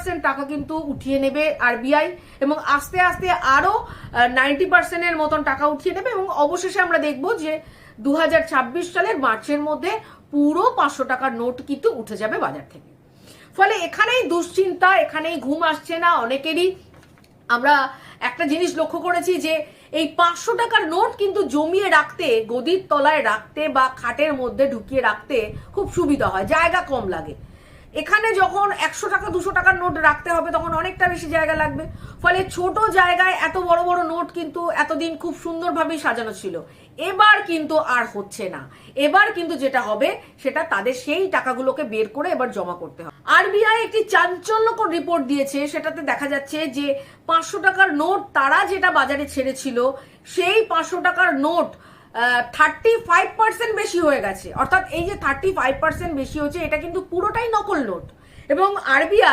90% টাকা কিন্তু উঠিয়ে নেবে আরবিআই, এবং আস্তে আস্তে আরো 90% মতন টাকা উঠিয়ে নেবে, এবং অবশেষে আমরা দেখবো যে 2026 সালের মার্চের মধ্যে পুরো 500 টাকার নোট কিন্তু উঠে যাবে বাজার থেকে। ফলে এখানেই দুশ্চিন্তা, এখানেই ঘুম আসছে না অনেকেরই। আমরা একটা জিনিস লক্ষ্য করেছি যে এই 500 টাকার নোট কিন্তু জমিয়ে রাখতে, গদির তলায় রাখতে বা খাটের মধ্যে ঢুকিয়ে রাখতে খুব সুবিধা হয়, জায়গা কম লাগে। এখানে যখন 100 টাকা 200 টাকার নোট রাখতে হবে তখন অনেকটা বেশি জায়গা লাগবে। ফলে ছোট জায়গায় এত বড় বড় নোট কিন্তু এতদিন খুব সুন্দরভাবে সাজানো ছিল, এবার কিন্তু আর হচ্ছে না। এবার কিন্তু যেটা হবে সেটা তাদের সেই টাকাগুলোকে বের করে এবার জমা করতে হবে। আরবিআই একটি চাঞ্চল্যকর রিপোর্ট দিয়েছে, সেটাতে দেখা যাচ্ছে যে 500 টাকার নোট তারা যেটা বাজারে ছেড়েছিল সেই 500 টাকার নোট 35% বেশি হয়ে গেছে। অর্থাৎ এই যে 35% বেশি হচ্ছে এটা কিন্তু পুরোটাই নকল নোট, এবং আরবিআই